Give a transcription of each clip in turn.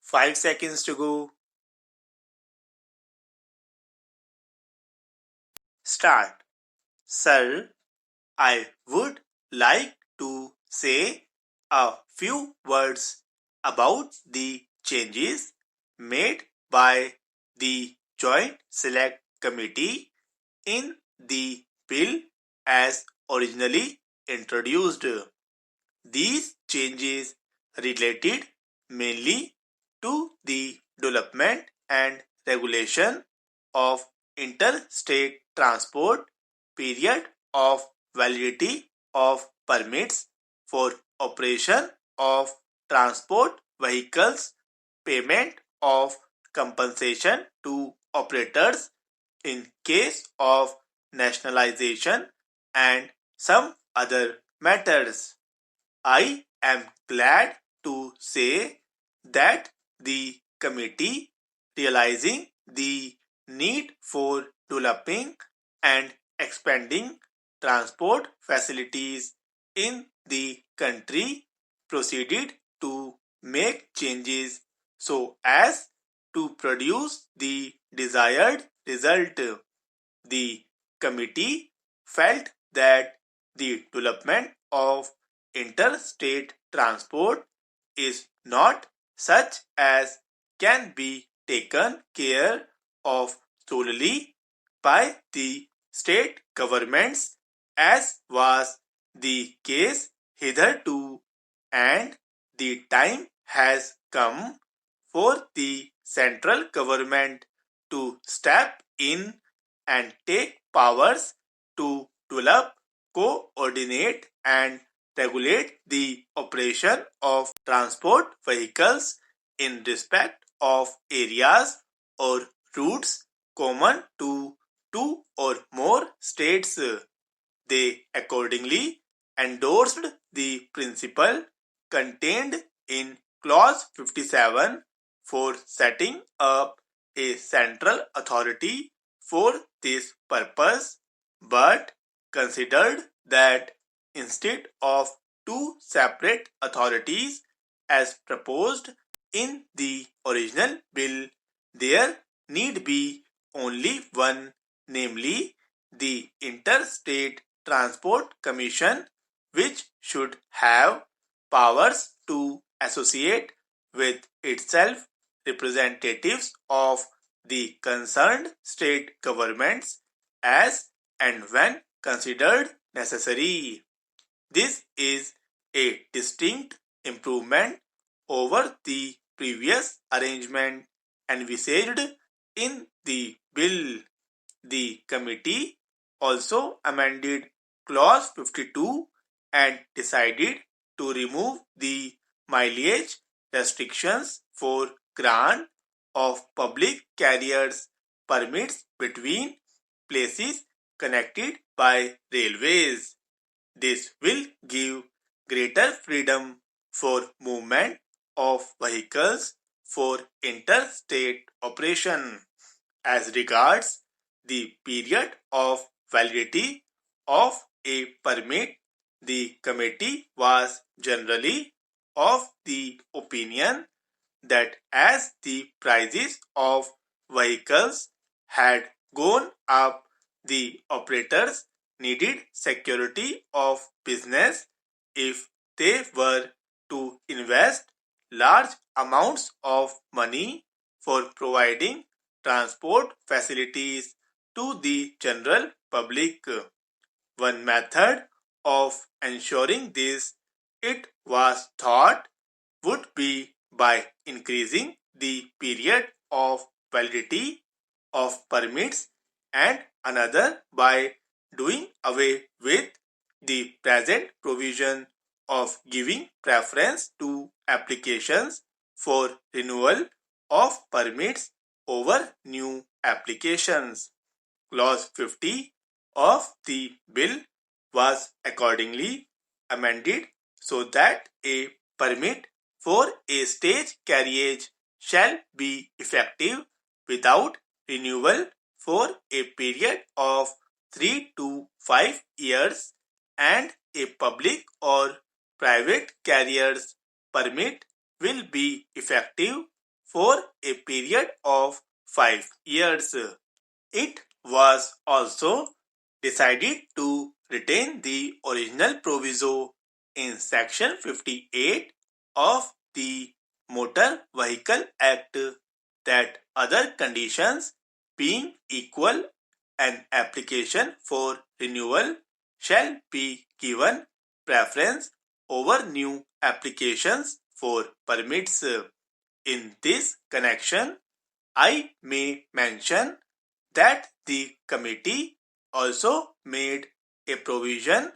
5 seconds to go. Start. Sir, I would like to say a few words about the changes made by the Joint Select Committee in the bill as originally introduced. These changes related mainly to the development and regulation of interstate transport, period of validity of permits for operation of transport vehicles, payment of compensation to operators in case of nationalization, and some other matters. I am glad to say that the committee, realizing the need for developing and expanding transport facilities in the country, proceeded to make changes so as to produce the desired result. The committee felt that the development of interstate transport is not such as can be taken care of solely by the state governments as was the case hitherto, and the time has come for the central government to step in and take powers to develop, coordinate and regulate the operation of transport vehicles in respect of areas or routes common to two or more states. They accordingly endorsed the principle contained in Clause 57 for setting up a central authority for this purpose, but considered that instead of two separate authorities as proposed in the original bill, there need be only one, namely the Interstate Transport Commission, which should have powers to associate with itself representatives of the concerned state governments as and when considered necessary. This is a distinct improvement over the previous arrangement envisaged in the bill. The committee also amended Clause 52 and decided to remove the mileage restrictions for grant of public carriers permits between places connected by railways. This will give greater freedom for movement of vehicles for interstate operation. As regards the period of validity of a permit, the committee was generally of the opinion that as the prices of vehicles had gone up, the operators needed security of business if they were to invest large amounts of money for providing transport facilities to the general public. One method of ensuring this, it was thought, would be by increasing the period of validity of permits, and another by doing away with the present provision of giving preference to applications for renewal of permits over new applications. Clause 50 of the bill was accordingly amended so that a permit for a stage carriage shall be effective without renewal for a period of 3 to 5 years, and a public or private carrier's permit will be effective for a period of 5 years. It was also decided to retain the original proviso in Section 58 of the Motor Vehicle Act that other conditions being equal, an application for renewal shall be given preference over new applications for permits. In this connection, I may mention that the committee also made a provision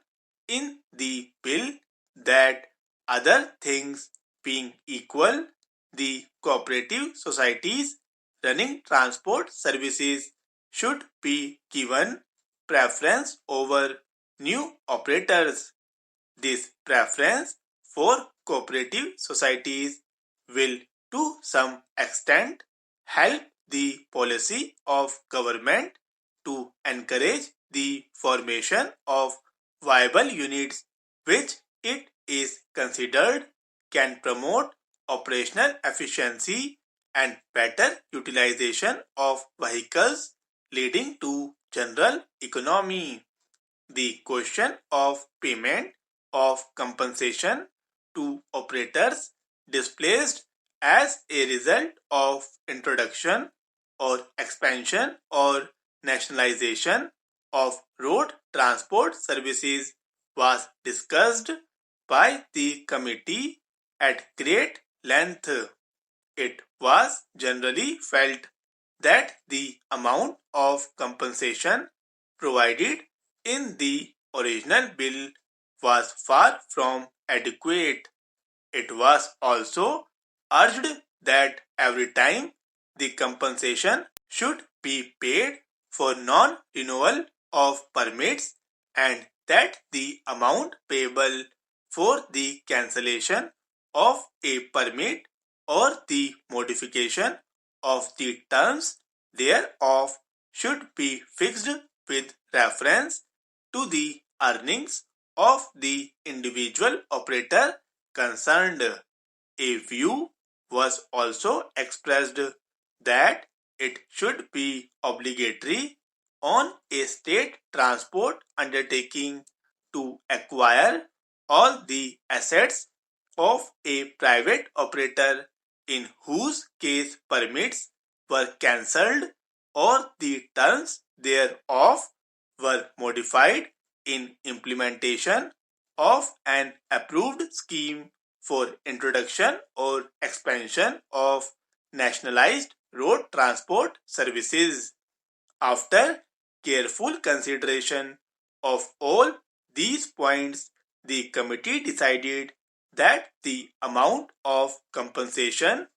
in the bill that other things being equal, the cooperative societies running transport services should be given preference over new operators. This preference for cooperative societies will to some extent help the policy of government to encourage the formation of viable units which it is considered can promote operational efficiency and better utilization of vehicles leading to general economy. The question of payment of compensation to operators displaced as a result of introduction or expansion or nationalization of road transport services was discussed by the committee at great length. It was generally felt that the amount of compensation provided in the original bill was far from adequate. It was also urged that every time the compensation should be paid for non-renewal of permits and that the amount payable for the cancellation of a permit or the modification of the terms thereof should be fixed with reference to the earnings of the individual operator concerned. A view was also expressed that it should be obligatory on a state transport undertaking to acquire all the assets of a private operator in whose case permits were cancelled or the terms thereof were modified in implementation of an approved scheme for introduction or expansion of nationalized road transport services. After careful consideration of all these points, the committee decided that the amount of compensation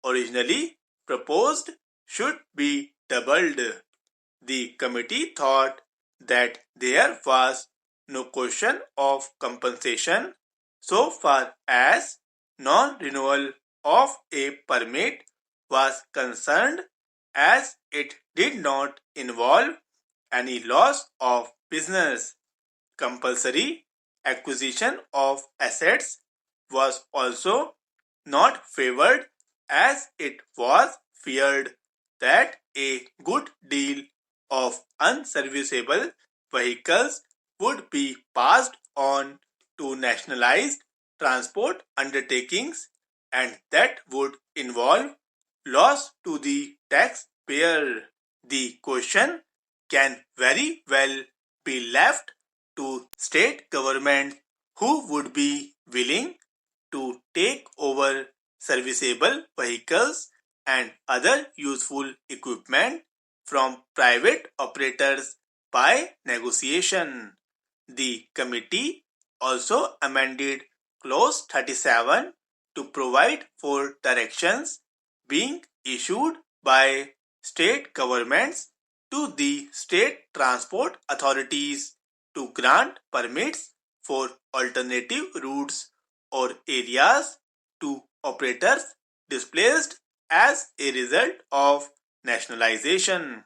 originally proposed should be doubled. The committee thought that there was no question of compensation so far as non-renewal of a permit was concerned, as it did not involve any loss of business. Compulsory acquisition of assets was also not favored, as it was feared that a good deal of unserviceable vehicles would be passed on to nationalized transport undertakings and that would involve loss to the taxpayer. The question can very well be left to state governments who would be willing to take over serviceable vehicles and other useful equipment from private operators by negotiation. The committee also amended Clause 37 to provide for directions being issued by state governments to the state transport authorities to grant permits for alternative routes or areas to operators displaced as a result of nationalization.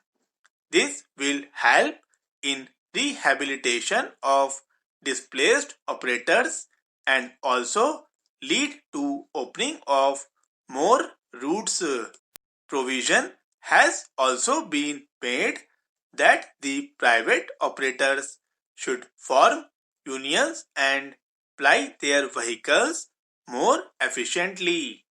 This will help in rehabilitation of displaced operators and also lead to opening of more routes. Provision has also been made that the private operators should form unions and ply their vehicles more efficiently.